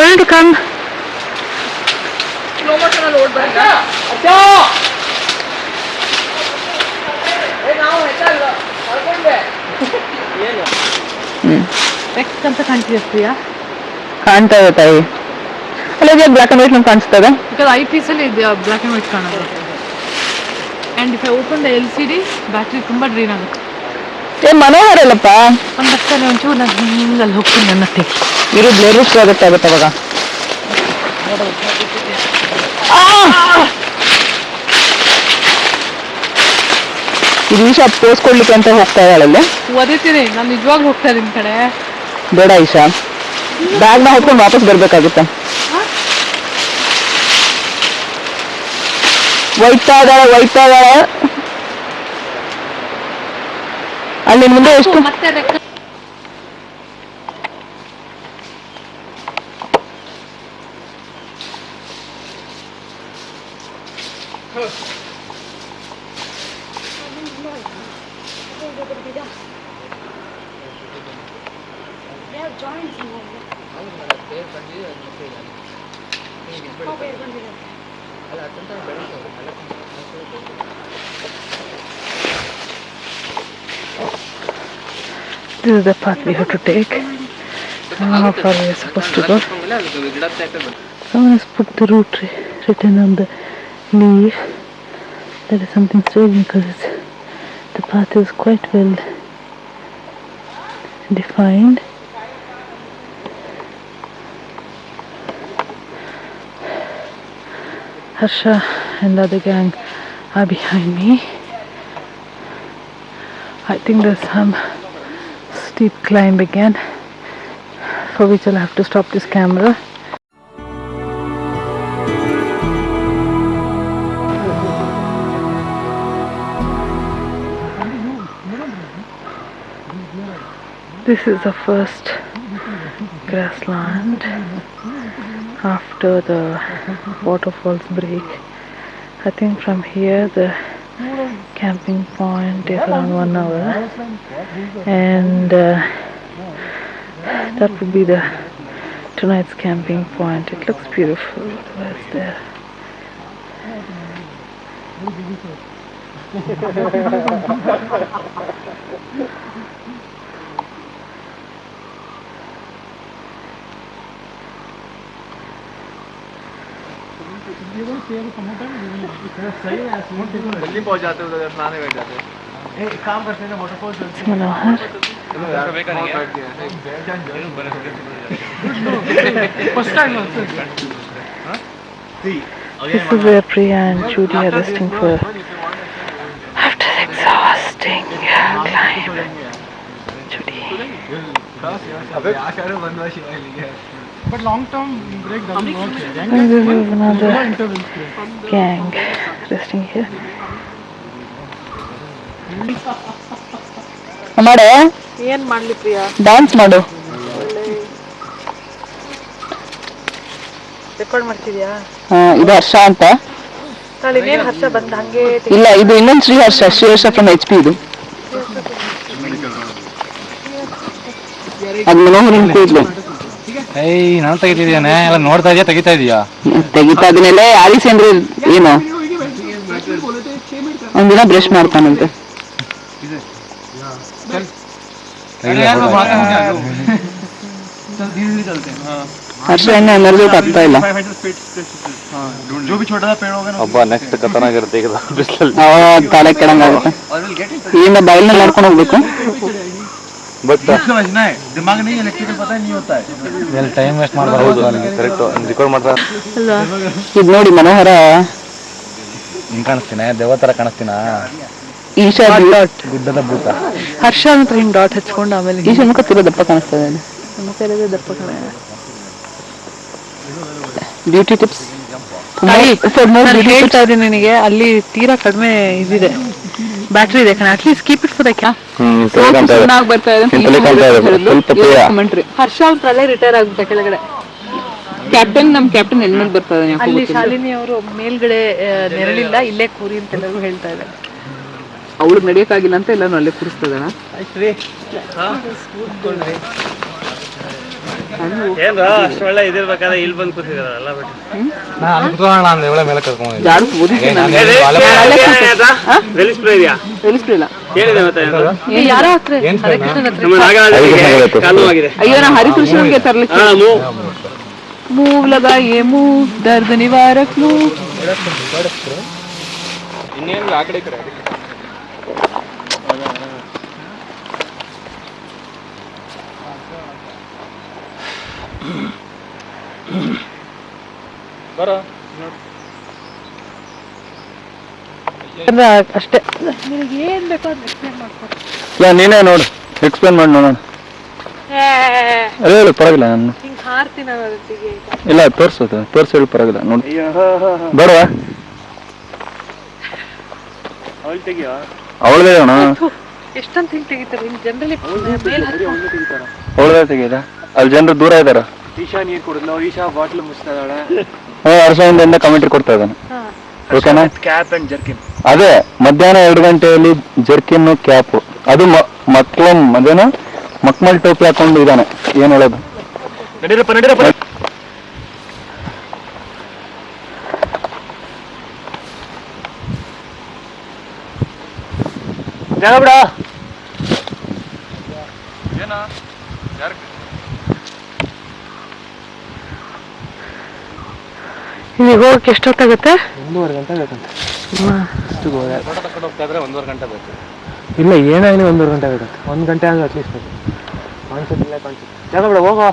going to come. Slow motion ಅಲ್ಲಿ ಓಡ್ ಬರಲ್ಲ. ನಾವು ಹೆಚ್ಚಲ್ಲ ಕಳ್ಕೊಂಡೆ. ಏನು? ನೆಕ್ಸ್ಟ್ ಅಂತ ಕಾಣ್ತಿದೆ ಪ್ರಿಯಾ. ಕಾಣ್ತಾ ಇದೆ ತಾಯಿ. ಅಲ್ಲಿಗೆ ಬ್ಲಾಕ್ ಅಂಡ್ ವೈಟ್ ನಮ್ಗೆ ಕಾಣಿಸ್ತದೆ. ಬಿಕಾಸ್ ಐ ಪೀಸ್ ಅಲ್ಲಿ ಬ್ಲಾಕ್ ಅಂಡ್ ವೈಟ್ ಕಾಣೋದು. And if I open the LCD battery ತುಂಬ ಡ್ರೈನ್ ಆಗುತ್ತೆ. ಮನೋಹರ ಅಲ್ಲಪ್ಪ. ಒಂದು ಬರ್ತಾನೆ ಒಂಚೂರು ನಾನು ಹಿಂಗೆ ಅಲ್ಲಿ ಹೋಗ್ತೀನಿ ನನ್ನ ತೆಗಿ. ಇರು ಬ್ಲೇರಿಸ್ಟ್ ಆಗುತ್ತೆ ಅವಾಗ. ಇದು ಈಶಾ ಪೋಸ್ ಕೊಡ್ಲಿಕ್ಕೆ ಅಂತ ಹೋಗ್ತಾ ಇದ್ದಾಳಲ್ಲಿ. ಒದಿತೀನಿ ನಾನು ನಿಜವಾಗ್ಲೂ ಹೋಗ್ತಾ ಇದ್ದೀನಿ ಕಡೆ. ಬೇಡ ಈಶಾ, ಬ್ಯಾಗ್ನ ಹೊತ್ಕೊಂಡು ವಾಪಸ್ ಬರ್ಬೇಕಾಗುತ್ತೆ. ಒಯ್ತಾ ಇದ್ದಾಳೆ. ಅಲ್ಲಿ ಮುಂದೆ ಎಷ್ಟು This is the path we have to take. How far we are supposed to go. Someone has put the route written on the leaf. That is something strange because the path is quite well defined. Harsha and the other gang are behind me. I think there's some steep climb again, for which I'll have to stop this camera. This is the first grassland after the waterfalls break. I think from here the camping point is around 1 hour, and that would be the tonight's camping point. It looks beautiful. Where's there? जल्दी पहुंच जाते उधर नहाने बैठ जाते। एक काम करते हैं वाटरफॉल चलते हैं। मनोहर This is where Priya and Judy are resting for after the exhausting climb. Judy. But long term break doesn't work here. And this is another gang resting here. ಮಾಡೆ ಏನ್ ಮಾಡ್ಲಿ ಪ್ರಿಯಾ? ಡ್ಯಾನ್ಸ್ ಮಾಡು. ರೆಕಾರ್ಡ್ ಮಾಡ್ತಿದ್ಯಾ? ಇದು ಹರ್ಷ ಅಂತ. ನಾಳೆ ಇನ್ನೇನು ಹರ್ಷ ಬಂದ ಹಂಗೆ ಇಲ್ಲ, ಇದು ಇನ್ನೊಂದು ಶ್ರೀಹರ್ಷ ಫ್ರಮ್ HP. ಇದು ಅದು ಮನೋಹರನ್ ಕೂದ್ಲು. ನಾನು ತೆಗಿತಿದ್ಯಾನೆ ಎಲ್ಲ ನೋಡ್ತಾ ಇದೆಯಾ? ತೆಗಿತಾ ಇದೀಯಾ? ತೆಗಿತಾ ಇದೀನಲ್ಲ. ಆಲಿಸಿ ಅಂದ್ರೆ ಏನು? ಒಂದಿನ ಬ್ರಷ್ ಮಾಡ್ತಾನಂತೆ. ಹರ್ಷ ಇನ್ನು ಎನರ್ಜೆಟ್ ಆಗ್ತಾ ಇಲ್ಲ. ಒಬ್ಬ ನೆಕ್ಸ್ಟ್ ಕತನಾಗಿರುತ್ತೆ ಈಗ ತಲೆ ಕೆಡಂಗಾಗುತ್ತೆ. ಇಲ್ಲಿಂದ ಬಯಲ್ನಲ್ಲಿ ನಡ್ಕೊಂಡು ಹೋಗ್ಬೇಕು. ಬಟ್ ದಿಮಾಗ್ ನೀ ಎಲೆಕ್ಟ್ರಿಕಲ್ ಪತಾ ನೀ ಹೋತಾ ಹೈ ಎಲ್ಲಿ ಟೈಮ್ ವೇಸ್ಟ್ ಮಾಡಬಾರದು. ಕರೆಕ್ಟ್ ರಿಕಾರ್ಡ್ ಮಾಡ್ತಾ ಇದು ನೋಡಿ ಮನೋಹರ ಹಿಂಗ್ ಕಾಣಿಸ್ತೀನ, ದೇವ ತರ ಕಾಣಿಸ್ತೀನ. ಈಶಾ ಗುಡ್ಡದ ಭೂತ. ಹರ್ಷ ಅಂತ ಹಿಂಗ್ ಡಾಟ್ ಹಚ್ಕೊಂಡು ಆಮೇಲೆ ಈಶಾ ಮುಖ ತೀರಾ ದಪ್ಪ ಕಾಣಿಸ್ತಾ ಇದೆ. ಮುಖ ಇರೋದೇ ದಪ್ಪ ಕಡೆ. ಬ್ಯೂಟಿ ಟಿಪ್ಸ್ ಹೇಳ್ತಾ ಇದ್ದೀನಿ ನಿನಗೆ, ಅಲ್ಲಿ ತೀರಾ ಕಡಿಮೆ ಇದಿದೆ, ಬ್ಯಾಟ್ರಿ ಇದೆ ಕಣ. At least keep it for the cap. ಬರ್ತಾ ಇದೆ ಹರ್ಷ ಅವ್ರ ಅಲ್ಲೇ ರಿಟೈರ್ ಆಗ್ಬಿಟ್ಟೆ ಕೆಳಗಡೆ. ಕ್ಯಾಪ್ಟನ್ ನಮ್ ಕ್ಯಾಪ್ಟನ್ ಹೆಲ್ಮೆಟ್ ಬರ್ತಾ ಇದೆ. ಅಲ್ಲಿ ಶಾಲಿನಿ ಅವರು ಮೇಲ್ಗಡೆ ನೆರಳಿಲ್ಲ, ಇಲ್ಲೇ ಕೂರಿ ಅಂತ ಎಲ್ಲರೂ ಹೇಳ್ತಾ ಇದ್ದಾರೆ. ಅವಳಿಗೆ ನಡೆಯಕ್ಕಾಗಿಲ್ಲ ಅಂತ ಎಲ್ಲಾನು ಅಲ್ಲೇ ಕೂರಿಸ್ತಾ ಇದ್ದಾನ. ಏನ್ರ ಅಷ್ಟು ಒಳ್ಳೆ ಇದಿರ್ಬೇಕಾದ್ರೆ ಇಲ್ಲಿ ಬಂದು ಕೂತಿದಾರಲ್ಲ ಬಿಟ್ಟು ನಾನು ಕುತ್ಕೊಳ್ಳೋಣ ಅಂದೆ ಇವಳೆ ಮೇಲೆ ಕರ್ಕೊಂಡು ಜಾಡು ಓದಿದ್ದೆ ಇದೆಯಾ ತಿಳಿಸ್ಲಿಲ್ಲ ಕೇಳಿದೆ ಮತ್ತೆ ಯಾರ ಹತ್ರ ಹರಿಕೃಷ್ಣನ ಹತ್ರ. ನಮ್ಮ ನಾಗರಾಜ ಕಾಲವಾಗಿದೆ ಅಯ್ಯೋ ನಾ ಹರಿಕೃಷ್ಣನ್ಗೆ ತರ್ಲಿಕ್ಕೆ मूव लगाइए मूव दर्द निवारक मूव ಇನ್ನೇನು ಆ ಕಡೆ ಈ ಕಡೆ ಬರೋ ಅಷ್ಟೇ ನಿನಗೆ ಏನ್ ಬೇಕೋ ಅದನ್ನ ಎಕ್ಸ್ಪ್ಲೇನ್ ಮಾಡ್ಕೊಡು. ಇಲ್ಲ ನೀನೇ ನೋಡು ಎಕ್ಸ್ಪ್ಲೇನ್ ಮಾಡಿ ನೋಡೋಣ ಹೇಳು ಪರವಾಗಿಲ್ಲ ನಾನು ಹಿಂಗ್ ಹಾರ್ತೀನಿ ಅವತ್ತಿಗೆ ಇಲ್ಲ ತೋರ್ಸೋದು ತೋರ್ಸಿ ಹೇಳಿ ಪರವಾಗಿಲ್ಲ ನೋಡಿ ಬೇಡವಾ ಅವಳು ತೆಗಿಯೋ ಅವಳದೇ ಅಣ್ಣ ಎಷ್ಟಂತ ಹಿಂಗ್ ತೆಗಿತಾರೆ ಹಿಂಗ್ ಜನರಲಿ ಮೇಲ್ ಅವಳದೇ ತೆಗೀದ ಅಲ್ಲಿ ಜನರು ದೂರ ಇದಾರ ಈಶಾ ನೀರು ಕುಡಿದ್ಲು ಈಶಾ ಬಾಟ್ಲ್ ಮುಚ್ತಾ ಇದ್ದಾಳೆ ವರ್ಷದಿಂದ ಕಮೆಂಟ್ರಿ ಕೊಡ್ತಾ ಇದ್ದಾನೆ ಓಕೆನಾ ಕ್ಯಾಪ್ ಅಂಡ್ ಜರ್ಕಿನ್ ಅದೇ ಮಧ್ಯಾಹ್ನ 2 ಗಂಟೆಯಲ್ಲಿ ಜರ್ಕಿನ್ ಕ್ಯಾಪ್ ಅದು ಮಕ್ಕಳು ಅದೇನೋ ಮಕ್ಮಲ್ ಟೋಪಿ ಹಾಕೊಂಡು ಇದ್ದಾನೆ ಏನ್ ಹೇಳೋದು ನಡೀರಪ್ಪ ನಡೀರಪ್ಪ ಜಾಗ ಬಿಡ ಇಲ್ಲಿ ಹೋಗಕ್ಕೆ ಎಷ್ಟೊತ್ತಾಗುತ್ತೆ 1.5 ಗಂಟೆ ಬೇಕಂತ ಫೋಟೋ ತಕೊಂಡು ಹೋಗ್ತಾ ಇದ್ರೆ 1.5 ಗಂಟೆ ಬೇಕು ಇಲ್ಲ ಏನಾಗಲಿ 1.5 ಗಂಟೆ ಬೇಕಂತ 1 ಗಂಟೆ ಅಂದ್ರೆ ಅಟ್ಲೀಸ್ಟ್ ಬೇಕು ಕಾಣಿಸುತ್ತಿಲ್ಲ ಕಾಣಿಸುತ್ತೆ ಜಾಗ ಬಿಡ ಹೋಗೋ